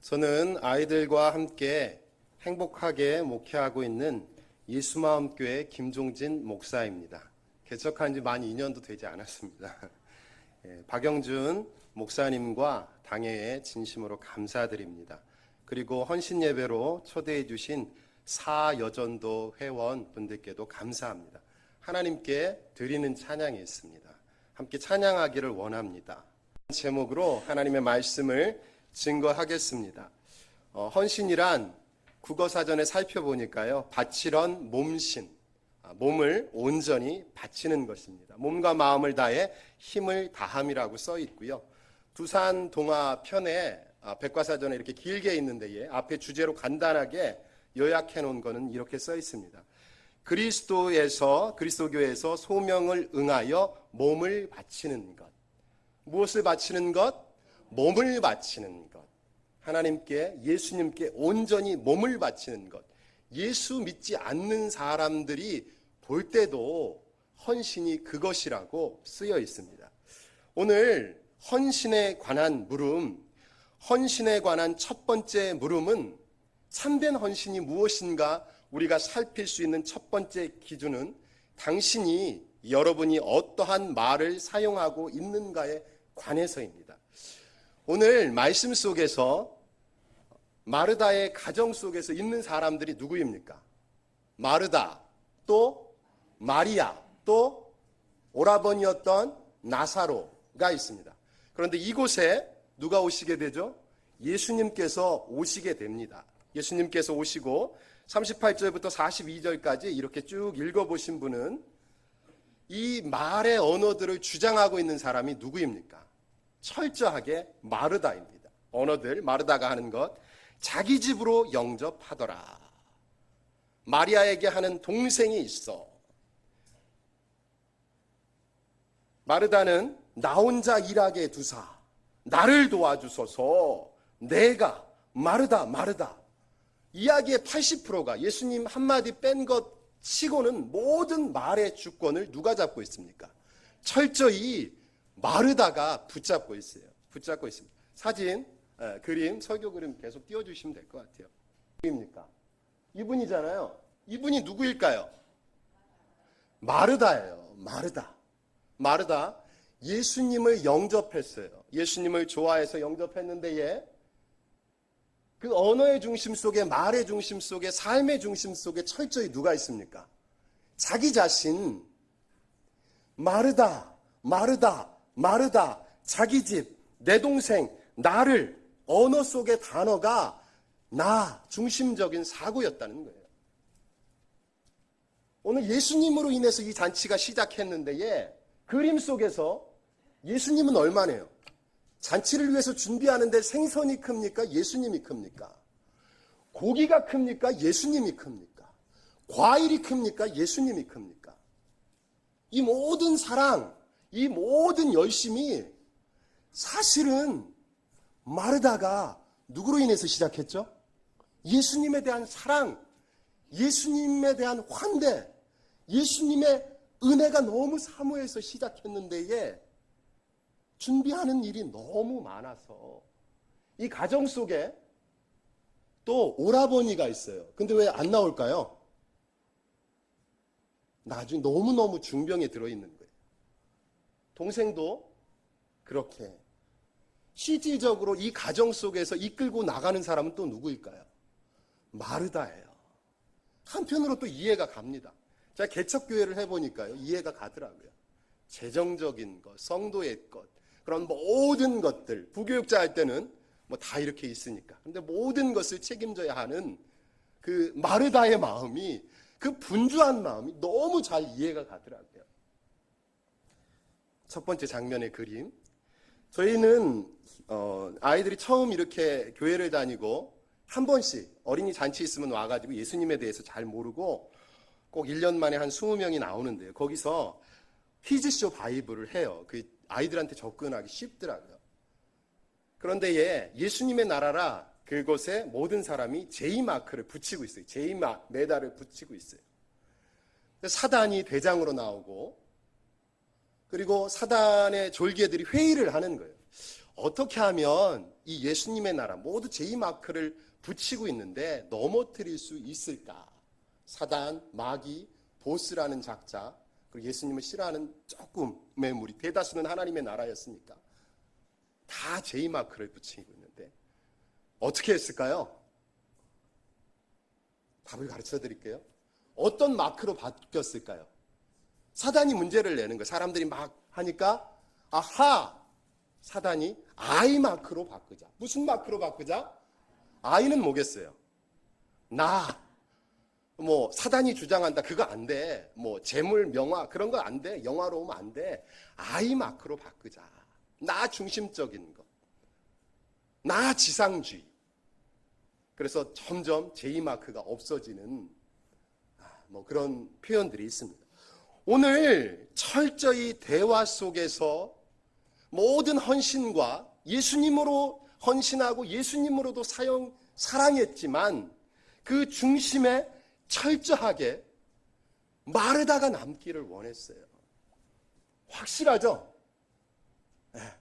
저는 아이들과 함께 행복하게 목회하고 있는 예수마음교회 김종진 목사입니다. 개척한 지 만 2년도 되지 않았습니다. 박영준 목사님과 당회에 진심으로 감사드립니다. 그리고 헌신 예배로 초대해 주신 사여전도 회원분들께도 감사합니다. 하나님께 드리는 찬양이 있습니다. 함께 찬양하기를 원합니다. 제목으로 하나님의 말씀을 증거하겠습니다. 헌신이란 국어사전에 살펴보니까요, 바치런 몸신, 몸을 온전히 바치는 것입니다. 몸과 마음을 다해 힘을 다함이라고 써 있고요. 두산 동화 편에 백과사전에 이렇게 길게 있는데 앞에 주제로 간단하게 요약해 놓은 거는 이렇게 써 있습니다. 그리스도교에서 소명을 응하여 몸을 바치는 것. 무엇을 바치는 것? 몸을 바치는 것. 하나님께, 예수님께 온전히 몸을 바치는 것. 예수 믿지 않는 사람들이 볼 때도 헌신이 그것이라고 쓰여 있습니다. 오늘 헌신에 관한 물음, 헌신에 관한 첫 번째 물음은 참된 헌신이 무엇인가 우리가 살필 수 있는 첫 번째 기준은 여러분이 어떠한 말을 사용하고 있는가에 관해서입니다. 오늘 말씀 속에서 마르다의 가정 속에서 있는 사람들이 누구입니까? 마르다, 또 마리아, 또 오라버니였던 나사로가 있습니다. 그런데 이곳에 누가 오시게 되죠? 예수님께서 오시게 됩니다. 예수님께서 오시고 38절부터 42절까지 이렇게 쭉 읽어보신 분은 이 말의 언어들을 주장하고 있는 사람이 누구입니까? 철저하게 마르다입니다. 언어들, 마르다가 하는 것, 자기 집으로 영접하더라. 마리아에게 하는 동생이 있어. 마르다는 나 혼자 일하게 두사, 나를 도와주소서, 내가 마르다. 이야기의 80%가 예수님 한마디 뺀 것 치고는 모든 말의 주권을 누가 잡고 있습니까? 철저히 마르다가 붙잡고 있어요. 붙잡고 있습니다. 사진, 그림, 설교 그림 계속 띄워주시면 될 것 같아요. 누구입니까? 이분이잖아요. 이분이 누구일까요? 마르다예요. 마르다. 예수님을 영접했어요. 예수님을 좋아해서 영접했는데 그 언어의 중심 속에, 말의 중심 속에, 삶의 중심 속에 철저히 누가 있습니까? 자기 자신, 마르다, 자기 집, 내 동생, 나를, 언어 속의 단어가 나 중심적인 사고였다는 거예요. 오늘 예수님으로 인해서 이 잔치가 시작했는데 그림 속에서 예수님은 얼마네요? 잔치를 위해서 준비하는데 생선이 큽니까? 예수님이 큽니까? 고기가 큽니까? 예수님이 큽니까? 과일이 큽니까? 예수님이 큽니까? 이 모든 사랑, 이 모든 열심이 사실은 마르다가 누구로 인해서 시작했죠? 예수님에 대한 사랑, 예수님에 대한 환대, 예수님의 은혜가 너무 사모해서 시작했는데 준비하는 일이 너무 많아서 이 가정 속에 또 오라버니가 있어요. 근데 왜 안 나올까요? 나중에 너무너무 중병에 들어있는 거예요. 동생도 그렇게 실질적으로 이 가정 속에서 이끌고 나가는 사람은 또 누구일까요? 마르다예요. 한편으로 또 이해가 갑니다. 제가 개척교회를 해보니까요, 이해가 가더라고요. 재정적인 것, 성도의 것, 그런 모든 것들, 부교육자 할 때는 뭐 다 이렇게 있으니까. 근데 모든 것을 책임져야 하는 그 마르다의 마음이, 그 분주한 마음이 너무 잘 이해가 가더라고요. 첫 번째 장면의 그림. 저희는 아이들이 처음 이렇게 교회를 다니고 한 번씩 어린이 잔치 있으면 와가지고 예수님에 대해서 잘 모르고 꼭 1년 만에 한 20명이 나오는데요. 거기서 퀴즈쇼 바이블을 해요. 그 아이들한테 접근하기 쉽더라고요. 그런데 예수님의 나라라 그곳에 모든 사람이 J마크를 붙이고 있어요. 메달을 붙이고 있어요. 사단이 대장으로 나오고 그리고 사단의 졸개들이 회의를 하는 거예요. 어떻게 하면 이 예수님의 나라 모두 제이마크를 붙이고 있는데 넘어뜨릴 수 있을까? 사단, 마귀, 보스라는 작자, 그리고 예수님을 싫어하는 조금의 무리, 대다수는 하나님의 나라였으니까 다 제이마크를 붙이고 있는데 어떻게 했을까요? 답을 가르쳐 드릴게요. 어떤 마크로 바뀌었을까요? 사단이 문제를 내는 거예요. 사람들이 막 하니까 아하! 사단이 I 마크로 바꾸자. 무슨 마크로 바꾸자? I는 뭐겠어요? 사단이 주장한다. 그거 안 돼. 재물, 명화, 그런 거 안 돼. 영화로우면 안 돼. I 마크로 바꾸자. 나 중심적인 것. 나 지상주의. 그래서 점점 J 마크가 없어지는 그런 표현들이 있습니다. 오늘 철저히 대화 속에서 모든 헌신과 예수님으로 헌신하고 예수님으로도 사랑했지만 그 중심에 철저하게 마르다가 남기를 원했어요. 확실하죠?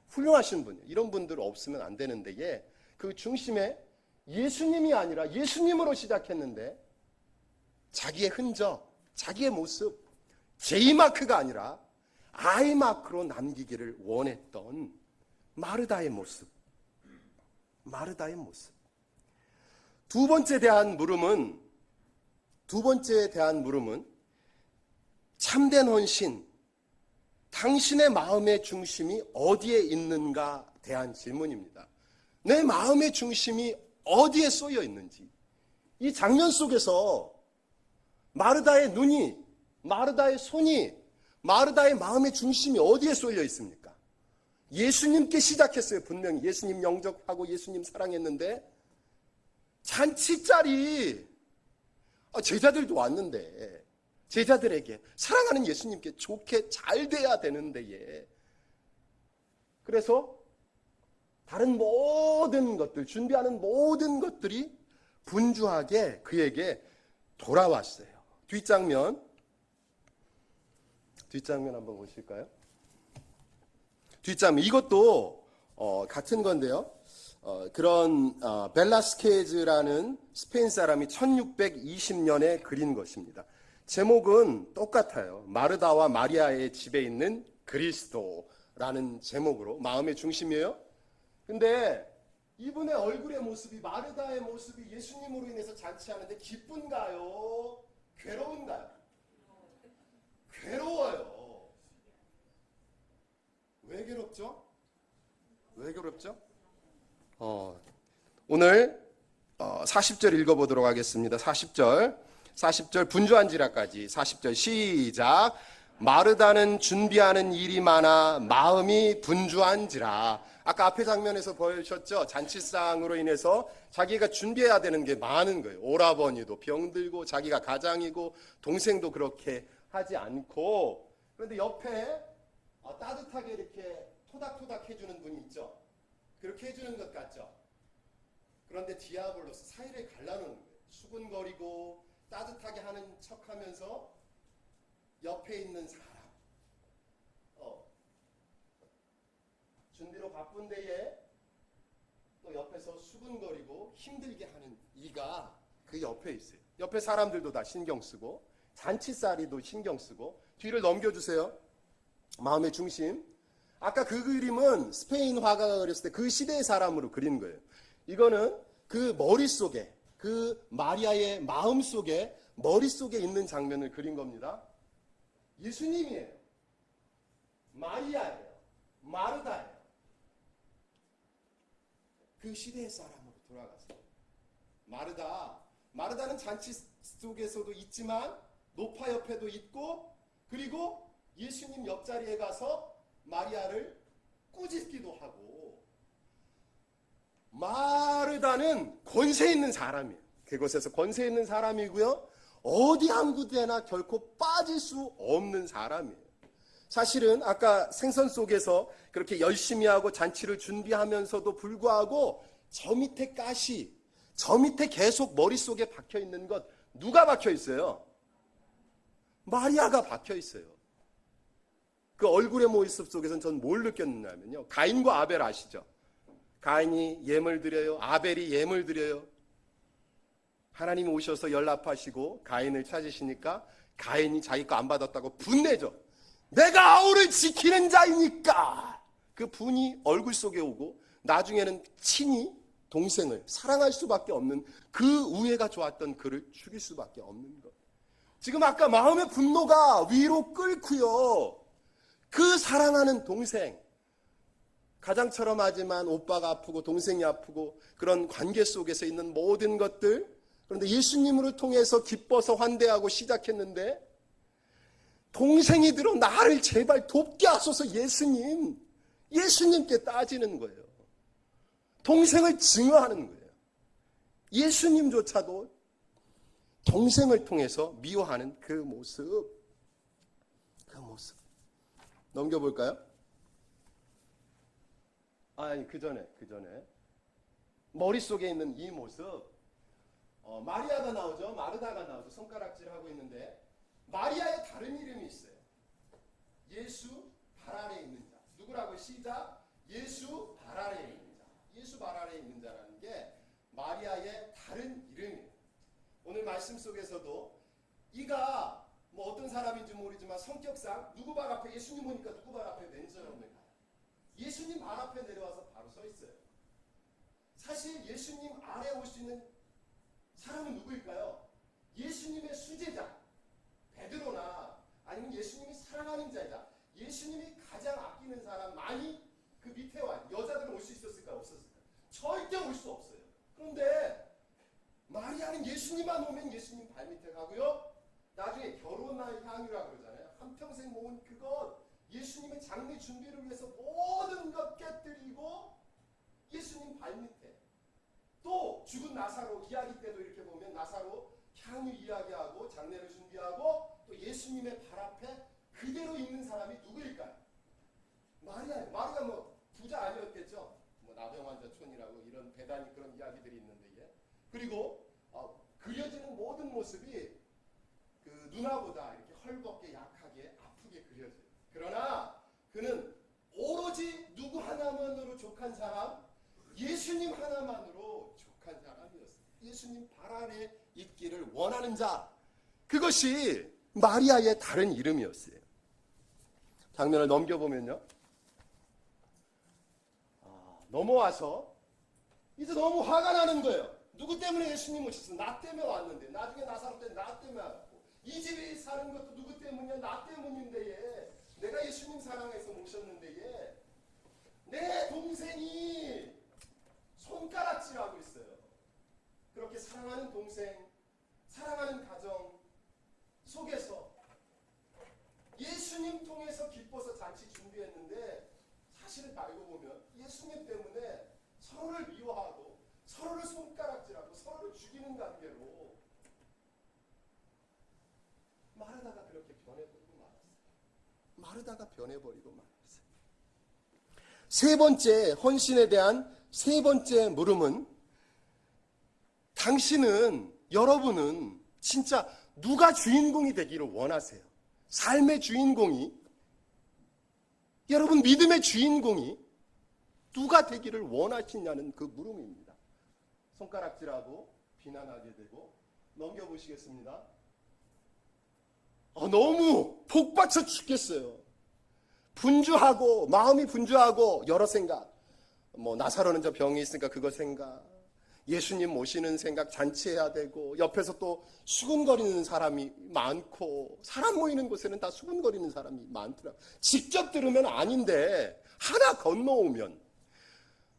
훌륭하신 분이에요. 이런 분들 없으면 안 되는데 그 중심에 예수님이 아니라 예수님으로 시작했는데 자기의 흔적, 자기의 모습, J마크가 아니라 I마크로 남기기를 원했던 마르다의 모습. 마르다의 모습. 두 번째에 대한 물음은 참된 헌신, 당신의 마음의 중심이 어디에 있는가 대한 질문입니다. 내 마음의 중심이 어디에 쏘여 있는지. 이 장면 속에서 마르다의 눈이, 마르다의 손이, 마르다의 마음의 중심이 어디에 쏠려 있습니까? 예수님께 시작했어요. 분명히 예수님 영접하고 예수님 사랑했는데 잔치 자리, 제자들도 왔는데 제자들에게 사랑하는 예수님께 좋게 잘 돼야 되는데 그래서 다른 모든 것들, 준비하는 모든 것들이 분주하게 그에게 돌아왔어요. 뒷장면 한번 보실까요? 뒷장면, 이것도 같은 건데요. 그런 벨라스케즈라는 스페인 사람이 1620년에 그린 것입니다. 제목은 똑같아요. 마르다와 마리아의 집에 있는 그리스도라는 제목으로 마음의 중심이에요. 근데 이분의 얼굴의 모습이, 마르다의 모습이 예수님으로 인해서 잔치하는데 기쁜가요? 괴로운가요? 괴로워요. 왜 괴롭죠? 오늘 40절 읽어보도록 하겠습니다. 40절 분주한지라까지 40절 시작. 마르다는 준비하는 일이 많아 마음이 분주한지라. 아까 앞에 장면에서 보셨죠? 잔치상으로 인해서 자기가 준비해야 되는 게 많은 거예요. 오라버니도 병들고 자기가 가장이고 동생도 그렇게 하지 않고, 그런데 옆에 따뜻하게 이렇게 토닥토닥 해주는 분이 있죠. 그렇게 해주는 것 같죠. 그런데 디아블로스 사이를 갈라놓는 거예요. 수근거리고 따뜻하게 하는 척하면서 옆에 있는 사람, 준비로 바쁜 데에 또 옆에서 수근거리고 힘들게 하는 이가 그 옆에 있어요. 옆에 사람들도 다 신경 쓰고 잔치살이도 신경 쓰고. 뒤를 넘겨주세요. 마음의 중심. 아까 그 그림은 스페인 화가가 그렸을 때 그 시대의 사람으로 그린 거예요. 이거는 그 머릿속에, 그 마리아의 마음속에, 머릿속에 있는 장면을 그린 겁니다. 예수님이에요. 마리아예요. 마르다예요. 그 시대의 사람으로 돌아갔어요. 마르다는 잔치 속에서도 있지만 노파 옆에도 있고, 그리고 예수님 옆자리에 가서 마리아를 꾸짖기도 하고. 마르다는 권세 있는 사람이에요. 그곳에서 권세 있는 사람이고요. 어디 한 군데나 결코 빠질 수 없는 사람이에요. 사실은 아까 생선 속에서 그렇게 열심히 하고 잔치를 준비하면서도 불구하고 저 밑에 가시, 저 밑에 계속 머릿속에 박혀 있는 것, 누가 박혀 있어요? 마리아가 박혀 있어요. 그 얼굴의 모습 속에서는 전 뭘 느꼈느냐면요. 가인과 아벨 아시죠? 가인이 예물 드려요. 아벨이 예물 드려요. 하나님이 오셔서 연락하시고 가인을 찾으시니까 가인이 자기 거 안 받았다고 분내죠. 내가 아우를 지키는 자이니까. 그 분이 얼굴 속에 오고 나중에는 친히 동생을 사랑할 수밖에 없는 그 우애가 좋았던 그를 죽일 수밖에 없는 것. 지금 아까 마음의 분노가 위로 끓고요. 그 사랑하는 동생, 가장처럼 하지만 오빠가 아프고 동생이 아프고 그런 관계 속에서 있는 모든 것들, 그런데 예수님으로 통해서 기뻐서 환대하고 시작했는데 동생이 들어 나를 제발 돕게 하소서 예수님께 따지는 거예요. 동생을 증오하는 거예요. 예수님조차도 동생을 통해서 미워하는 그 모습. 넘겨볼까요? 아니, 그 전에. 머릿속에 있는 이 모습. 마리아가 나오죠. 마르다가 나오죠. 손가락질하고 있는데 마리아의 다른 이름이 있어요. 예수 발 아래 있는 자. 누구라고? 시작. 예수 발 아래 있는 자. 예수 발 아래 있는 자라는 게 마리아의 다른 이름이에요. 오늘 말씀 속에서도 이가 뭐 어떤 사람인지 모르지만 성격상 누구 발 앞에, 예수님 오니까 누구 발 앞에 맨처럼 가요. 예수님 발 앞에 내려와서 바로 서 있어요. 사실 예수님 아래 올 수 있는 사람은 누구일까요? 예수님의 수제자 베드로나 아니면 예수님이 사랑하는 자이자 예수님이 가장 아끼는 사람만이 그 밑에 와. 여자들은 올 수 있었을까? 없었을까? 절대 올 수 없어요. 그런데 마리아는 예수님만 오면 예수님 발밑에 가고요. 나중에 결혼할 향유라고 그러잖아요. 한평생 모은 그것, 예수님의 장례 준비를 위해서 모든 것 깨뜨리고 예수님 발밑에, 또 죽은 나사로 이야기 때도 이렇게 보면 나사로 향유 이야기하고 장례를 준비하고 또 예수님의 발 앞에 그대로 있는 사람이 누구일까요? 마리아예요. 마리아 뭐 부자 아니었겠죠? 뭐 나병환자촌이라고 이런 대단히 그런 이야기들이 있는데, 그리고 그려지는 모든 모습이 그 누나보다 이렇게 헐겁게 약하게 아프게 그려져요. 그러나 그는 오로지 누구 하나만으로 족한 사람, 예수님 하나만으로 족한 사람이었어요. 예수님 발 아래 있기를 원하는 자. 그것이 마리아의 다른 이름이었어요. 장면을 넘겨보면요. 넘어와서 이제 너무 화가 나는 거예요. 누구 때문에 예수님 오셨어? 나 때문에 왔는데. 나중에 나사로 때 나 때문에 왔고. 이 집에 사는 것도 누구 때문이야? 나 때문인데. 내가 예수님 사랑해서 모셨는데 내 동생이 손가락질하고 있어요. 그렇게 사랑하는 동생, 사랑하는 가정 속에서 예수님 통해서 기뻐서 잔치 준비했는데 사실은 알고 보면 예수님 때문에 서로를 미워하고 서로를 손가락질하고 서로를 죽이는 관계로 마르다가 그렇게 변해버리고 말았어요. 세 번째 헌신에 대한 세 번째 물음은, 여러분은 진짜 누가 주인공이 되기를 원하세요? 삶의 주인공이, 여러분 믿음의 주인공이 누가 되기를 원하시냐는 그 물음입니다. 손가락질하고 비난하게 되고. 넘겨보시겠습니다. 너무 복받쳐 죽겠어요. 마음이 분주하고 여러 생각. 뭐 나사로는 저 병이 있으니까 그거 생각, 예수님 모시는 생각, 잔치해야 되고, 옆에서 또 수근거리는 사람이 많고, 사람 모이는 곳에는 다 수근거리는 사람이 많더라고요. 직접 들으면 아닌데 하나 건너오면,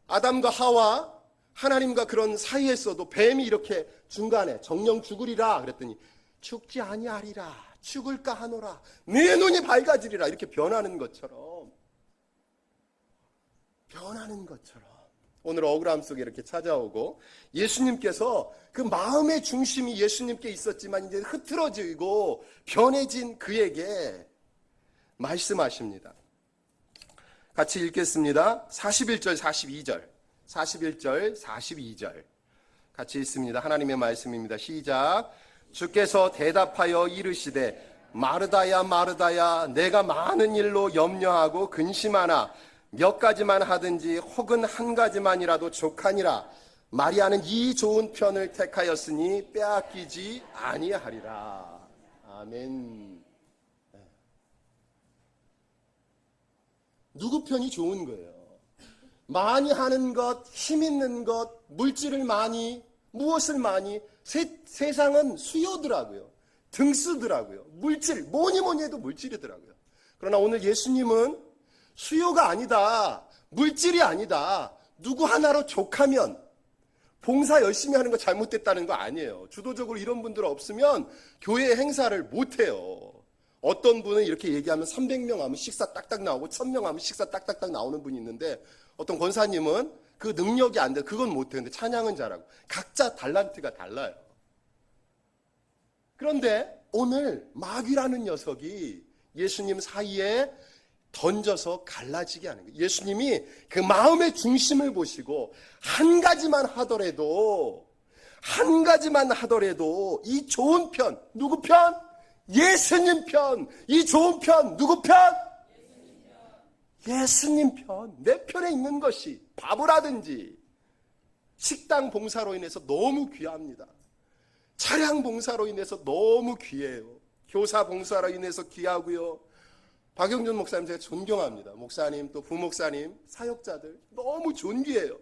아담과 하와 하나님과 그런 사이에서도 뱀이 이렇게 중간에 정령 죽으리라 그랬더니 죽지 아니하리라, 죽을까 하노라, 내 눈이 밝아지리라, 이렇게 변하는 것처럼 오늘 억울함 속에 이렇게 찾아오고, 예수님께서 그 마음의 중심이 예수님께 있었지만 이제 흐트러지고 변해진 그에게 말씀하십니다. 같이 읽겠습니다. 41절 42절 같이 읽습니다. 하나님의 말씀입니다. 시작. 주께서 대답하여 이르시되 마르다야 마르다야, 내가 많은 일로 염려하고 근심하나 몇 가지만 하든지 혹은 한 가지만이라도 족하니라. 마리아는 이 좋은 편을 택하였으니 빼앗기지 아니하리라. 아멘. 누구 편이 좋은 거예요? 많이 하는 것, 힘 있는 것, 물질을 많이, 무엇을 많이, 세상은 수요더라고요. 등수더라고요. 물질, 뭐니 해도 물질이더라고요. 그러나 오늘 예수님은 수요가 아니다. 물질이 아니다. 누구 하나로 족하면 봉사 열심히 하는 거 잘못됐다는 거 아니에요. 주도적으로 이런 분들 없으면 교회 행사를 못해요. 어떤 분은 이렇게 얘기하면 300명 하면 식사 딱딱 나오고 1000명 하면 식사 딱딱딱 나오는 분이 있는데 어떤 권사님은 그 능력이 안 돼. 그건 못해요. 찬양은 잘하고. 각자 달란트가 달라요. 그런데 오늘 마귀라는 녀석이 예수님 사이에 던져서 갈라지게 하는 거예요. 예수님이 그 마음의 중심을 보시고 한 가지만 하더라도 이 좋은 편, 누구 편? 예수님 편. 이 좋은 편, 누구 편? 예수님 편. 내 편에 있는 것이 바보라든지 식당 봉사로 인해서 너무 귀합니다. 차량 봉사로 인해서 너무 귀해요. 교사 봉사로 인해서 귀하고요. 박영준 목사님 제가 존경합니다. 목사님 또 부목사님 사역자들 너무 존귀해요.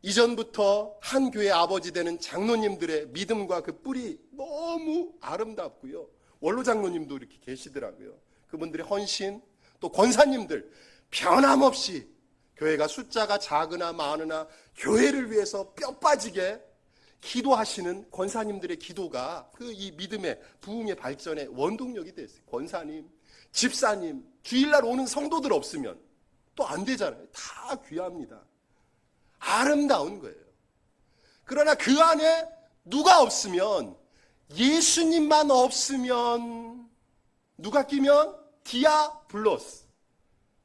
이전부터 한 교회 아버지 되는 장로님들의 믿음과 그 뿔이 너무 아름답고요. 원로 장로님도 이렇게 계시더라고요. 그분들의 헌신 또 권사님들 변함없이 교회가 숫자가 작으나 많으나 교회를 위해서 뼈 빠지게 기도하시는 권사님들의 기도가 그 이 믿음의 부흥의 발전의 원동력이 됐어요. 권사님, 집사님, 주일날 오는 성도들 없으면 또 안 되잖아요. 다 귀합니다. 아름다운 거예요. 그러나 그 안에 누가 없으면, 예수님만 없으면, 누가 끼면 디아블로스,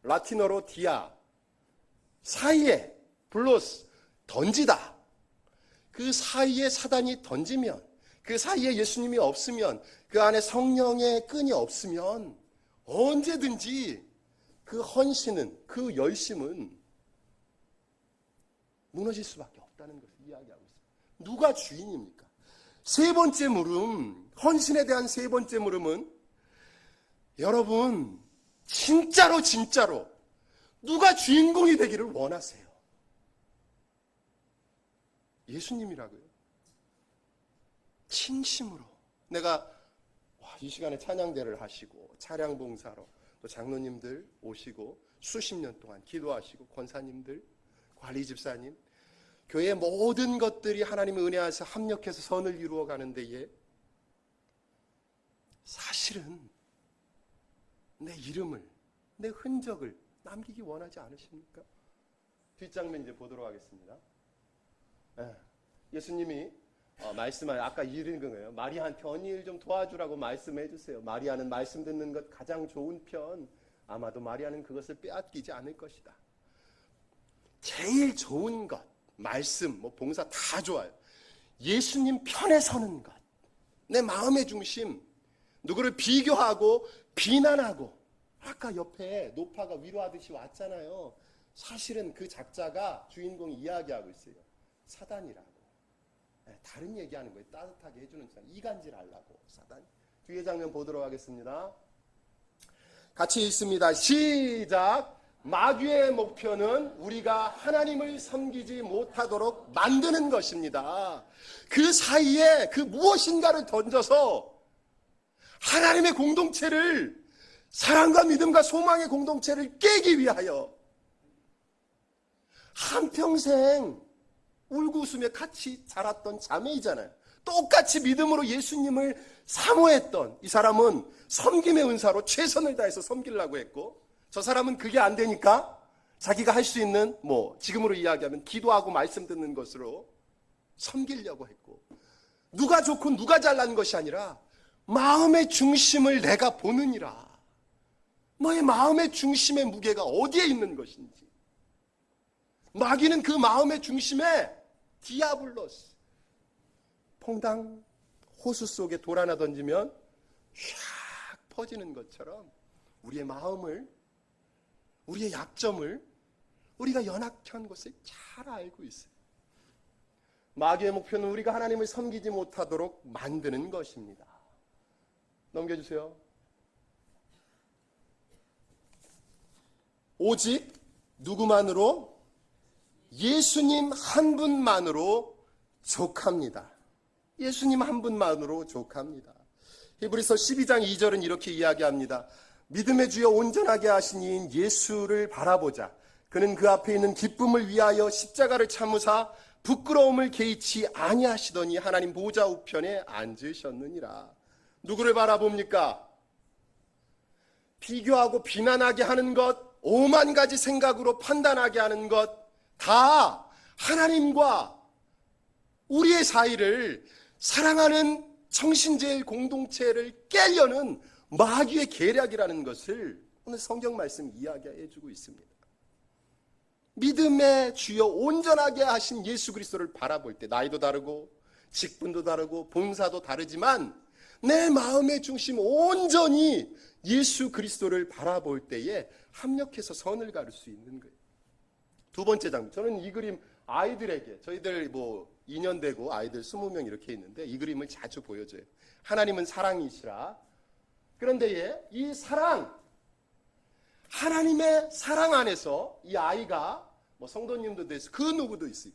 라틴어로 디아, 사이에 블로스, 던지다. 그 사이에 사단이 던지면, 그 사이에 예수님이 없으면, 그 안에 성령의 끈이 없으면 언제든지 그 헌신은, 그 열심은 무너질 수밖에 없다는 것을 이야기하고 있습니다. 누가 주인입니까? 세 번째 물음, 헌신에 대한 세 번째 물음은, 여러분 진짜로 누가 주인공이 되기를 원하세요? 예수님이라고요. 진심으로. 내가 이 시간에 찬양대를 하시고 차량 봉사로 또 장로님들 오시고 수십 년 동안 기도하시고 권사님들, 관리 집사님, 교회의 모든 것들이 하나님의 은혜 안에서 합력해서 선을 이루어가는 데에 사실은 내 이름을, 내 흔적을 남기기 원하지 않으십니까? 뒷장면 이제 보도록 하겠습니다. 예수님이 말씀을 아까 읽은 거예요. 마리아한테 언니 일 좀 도와주라고 말씀해 주세요. 마리아는 말씀 듣는 것 가장 좋은 편. 아마도 마리아는 그것을 빼앗기지 않을 것이다. 제일 좋은 것, 말씀, 봉사 다 좋아요. 예수님 편에 서는 것, 내 마음의 중심, 누구를 비교하고 비난하고, 아까 옆에 노파가 위로하듯이 왔잖아요. 사실은 그 작자가 주인공이 이야기하고 있어요. 사단이라고. 다른 얘기하는 거예요. 따뜻하게 해주는 사람. 이간질 하려고 사단. 뒤에 장면 보도록 하겠습니다. 같이 읽습니다. 시작. 마귀의 목표는 우리가 하나님을 섬기지 못하도록 만드는 것입니다. 그 사이에 그 무엇인가를 던져서 하나님의 공동체를, 사랑과 믿음과 소망의 공동체를 깨기 위하여 한평생 울고 웃으며 같이 자랐던 자매이잖아요. 똑같이 믿음으로 예수님을 사모했던 이 사람은 섬김의 은사로 최선을 다해서 섬기려고 했고, 저 사람은 그게 안 되니까 자기가 할 수 있는, 지금으로 이야기하면 기도하고 말씀 듣는 것으로 섬기려고 했고, 누가 좋고 누가 잘난 것이 아니라 마음의 중심을 내가 보느니라. 너의 마음의 중심의 무게가 어디에 있는 것인지. 마귀는 그 마음의 중심에 디아블로스, 퐁당 호수 속에 돌 하나 던지면 샥 퍼지는 것처럼 우리의 마음을 우리의 약점을 우리가 연약한 것을 잘 알고 있어요. 마귀의 목표는 우리가 하나님을 섬기지 못하도록 만드는 것입니다. 넘겨주세요. 오직 누구만으로? 예수님 한 분만으로 족합니다. 예수님 한 분만으로 족합니다. 히브리서 12장 2절은 이렇게 이야기합니다. 믿음의 주여 온전하게 하신 이인 예수를 바라보자. 그는 그 앞에 있는 기쁨을 위하여 십자가를 참으사 부끄러움을 개의치 아니하시더니 하나님 보좌 우편에 앉으셨느니라. 누구를 바라봅니까? 비교하고 비난하게 하는 것, 오만 가지 생각으로 판단하게 하는 것, 다 하나님과 우리의 사이를 사랑하는 청신제일 공동체를 깨려는 마귀의 계략이라는 것을 오늘 성경 말씀 이야기해 주고 있습니다. 믿음의 주여 온전하게 하신 예수 그리스도를 바라볼 때 나이도 다르고 직분도 다르고 봉사도 다르지만 내 마음의 중심 온전히 예수 그리스도를 바라볼 때에 합력해서 선을 가를 수 있는 거예요. 두 번째 장면. 저는 이 그림 아이들에게, 저희들 2년 되고 아이들 20명 이렇게 있는데 이 그림을 자주 보여줘요. 하나님은 사랑이시라. 그런데 이 사랑, 하나님의 사랑 안에서 이 아이가 성도님도 돼서 그 누구도 있어요.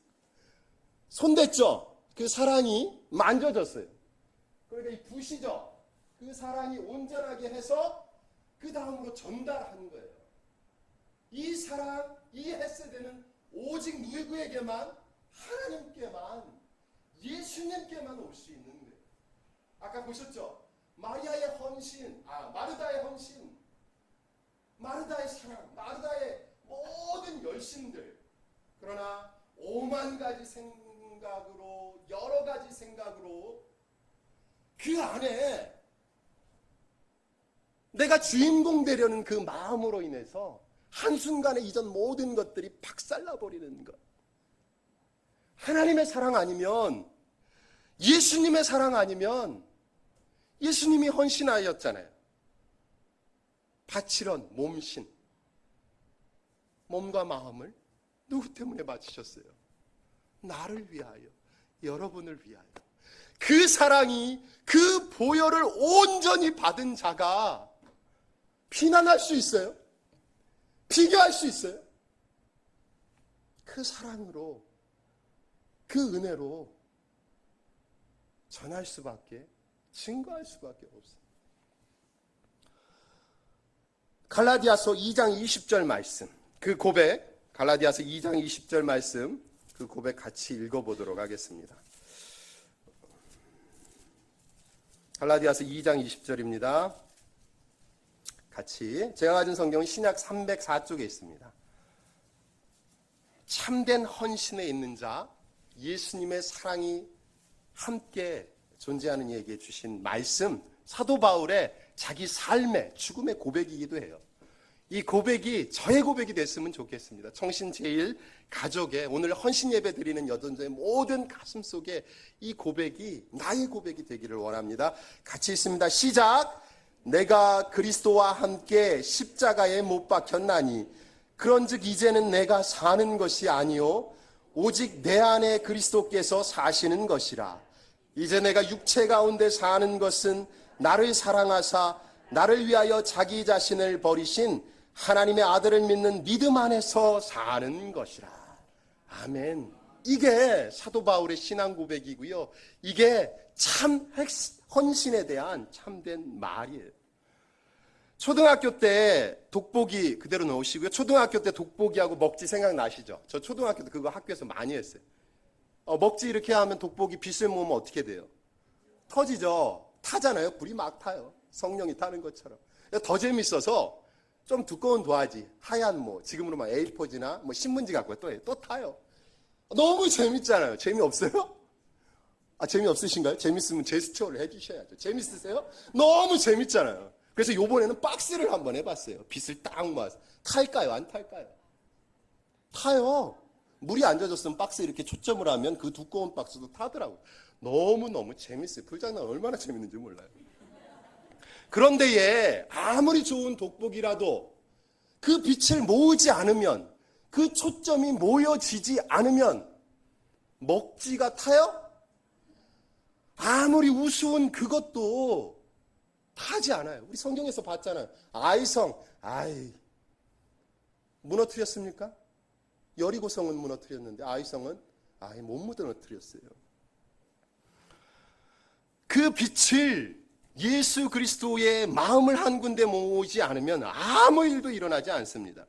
손댔죠? 그 사랑이 만져졌어요. 그러니까 이 붓이죠? 그 사랑이 온전하게 해서 그 다음으로 전달한 거예요. 이 사랑, 이 헤세드는 오직 누구에게만? 하나님께만, 예수님께만 올 수 있는 거예요. 아까 보셨죠? 마리아의 헌신, 마르다의 헌신, 마르다의 사랑, 마르다의 모든 열심들. 그러나 오만 가지 생각으로, 여러 가지 생각으로 그 안에 내가 주인공 되려는 그 마음으로 인해서 한순간에 이전 모든 것들이 박살나버리는 것. 하나님의 사랑 아니면, 예수님의 사랑 아니면, 예수님이 헌신하였잖아요. 바치런 몸신. 몸과 마음을 누구 때문에 바치셨어요? 나를 위하여, 여러분을 위하여. 그 사랑이, 그 보혈을 온전히 받은 자가 비난할 수 있어요? 비교할 수 있어요? 그 사랑으로, 그 은혜로 전할 수밖에, 증거할 수밖에 없어요. 갈라디아서 2장 20절 말씀, 그 고백, 갈라디아서 2장 20절 말씀, 그 고백 같이 읽어보도록 하겠습니다. 갈라디아서 2장 20절입니다. 같이. 제가 가진 성경은 신약 304쪽에 있습니다. 참된 헌신에 있는 자, 예수님의 사랑이 함께 존재하는 이에게 주신 말씀, 사도 바울의 자기 삶의 죽음의 고백이기도 해요. 이 고백이 저의 고백이 됐으면 좋겠습니다. 청신제일 가족의 오늘 헌신 예배 드리는 여전자의 모든 가슴 속에 이 고백이 나의 고백이 되기를 원합니다. 같이 있습니다. 시작. 내가 그리스도와 함께 십자가에 못 박혔나니 그런즉 이제는 내가 사는 것이 아니요 오직 내 안에 그리스도께서 사시는 것이라. 이제 내가 육체 가운데 사는 것은 나를 사랑하사 나를 위하여 자기 자신을 버리신 하나님의 아들을 믿는 믿음 안에서 사는 것이라. 아멘. 이게 사도 바울의 신앙 고백이고요. 이게 참 헌신에 대한 참된 말이에요. 초등학교 때 독보기 그대로 넣으시고요. 초등학교 때 독보기하고 먹지 생각나시죠? 저 초등학교 때 그거 학교에서 많이 했어요. 먹지 이렇게 하면 독보기 빗을 모으면 어떻게 돼요? 터지죠. 타잖아요. 불이 막 타요. 성령이 타는 것처럼. 더 재밌어서 좀 두꺼운 도화지, 하얀 지금으로 막 A4지나 신문지 갖고 또 타요. 너무 재밌잖아요. 재미없어요? 재미없으신가요? 재밌으면 제스처를 해주셔야죠. 재밌으세요? 너무 재밌잖아요. 그래서 요번에는 박스를 한번 해봤어요. 빗을 딱 모아서. 탈까요? 안 탈까요? 타요. 물이 안 젖었으면 박스 이렇게 초점을 하면 그 두꺼운 박스도 타더라고요. 너무너무 재밌어요. 불장난 얼마나 재밌는지 몰라요. 그런데 아무리 좋은 독보기라도 그 빛을 모으지 않으면, 그 초점이 모여지지 않으면 먹지가 타요? 아무리 우스운 그것도 타지 않아요. 우리 성경에서 봤잖아요. 아이성, 무너뜨렸습니까? 여리고성은 무너뜨렸는데 아이성은 못 무너뜨렸어요. 그 빛을 예수 그리스도의 마음을 한 군데 모으지 않으면 아무 일도 일어나지 않습니다.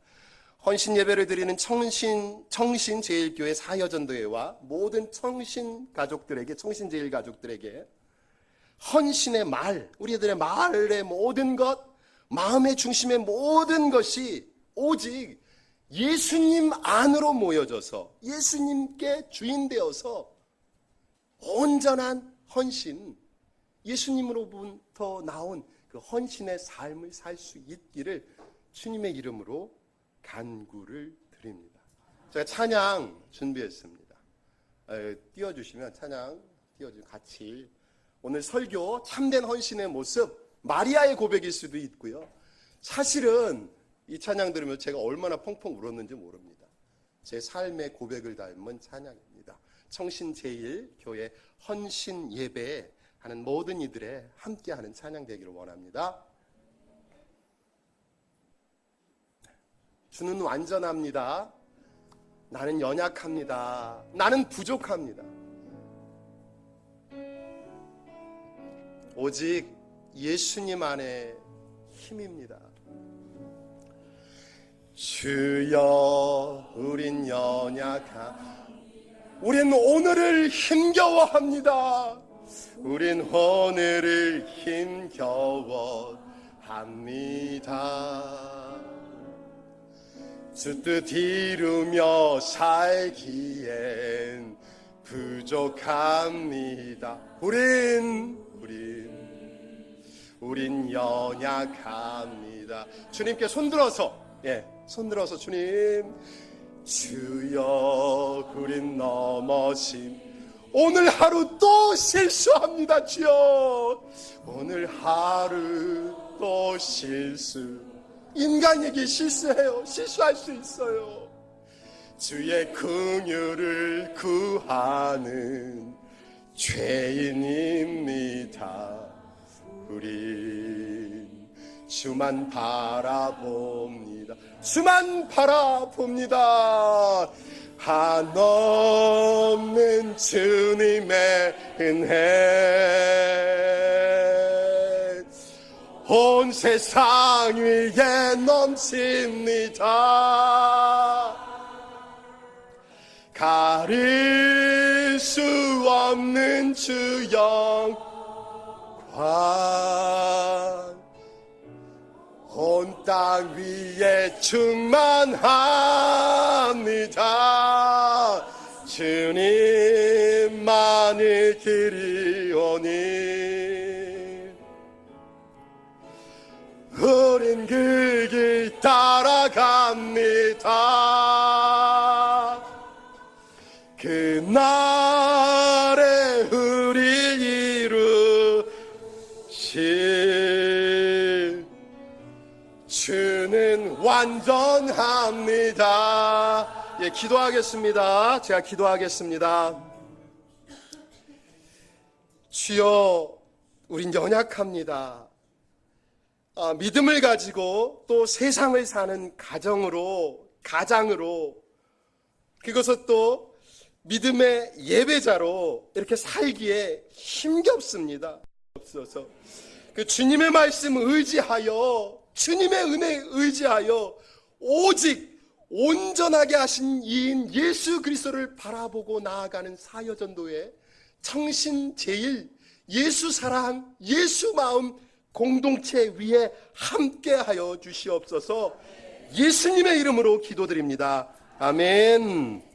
헌신 예배를 드리는 청신제일교회 사여전도회와 모든 청신제일 가족들에게 헌신의 말, 우리들의 말의 모든 것, 마음의 중심의 모든 것이 오직 예수님 안으로 모여져서 예수님께 주인되어서 온전한 헌신, 예수님으로부터 나온 그 헌신의 삶을 살 수 있기를 주님의 이름으로 간구를 드립니다. 제가 찬양 준비했습니다. 띄워주시면 찬양 띄워주시면 같이 오늘 설교 참된 헌신의 모습 마리아의 고백일 수도 있고요. 사실은 이 찬양 들으면 제가 얼마나 펑펑 울었는지 모릅니다. 제 삶의 고백을 담은 찬양입니다. 청신제일교회 헌신 예배에 하는 모든 이들의 함께하는 찬양 되기를 원합니다. 주는 완전합니다. 나는 연약합니다. 나는 부족합니다. 오직 예수님 안에 힘입니다. 주여, 우린 우린 오늘을 힘겨워합니다. 우린 오늘을 힘겨워합니다. 주 뜻 이루며 살기엔 부족합니다. 우린 연약합니다. 주님께 손들어서 주님, 주여, 우린 넘어짐. 오늘 하루 또 실수합니다. 주여, 오늘 하루 또 실수. 인간에게 실수해요. 실수할 수 있어요. 주의 긍휼을 구하는 죄인입니다. 우린 주만 바라봅니다. 주만 바라봅니다. 한없는 주님의 은혜 온 세상 위에 넘칩니다. 가릴 수 없는 주 영광 온 땅 위에 충만합니다. 주님만을 그리오니 우린 그 길 따라갑니다. 그날에 우리 이루실 주는 완전합니다. 기도하겠습니다. 제가 기도하겠습니다. 주여, 우린 연약합니다. 믿음을 가지고 또 세상을 사는 가장으로 그것을 또 믿음의 예배자로 이렇게 살기에 힘겹습니다. 없어서 그 주님의 말씀 의지하여 주님의 은혜에 의지하여 오직 온전하게 하신 이인 예수 그리스도를 바라보고 나아가는 사여전도회 청신제일 예수 사랑 예수 마음 공동체 위에 함께하여 주시옵소서. 예수님의 이름으로 기도드립니다. 아멘.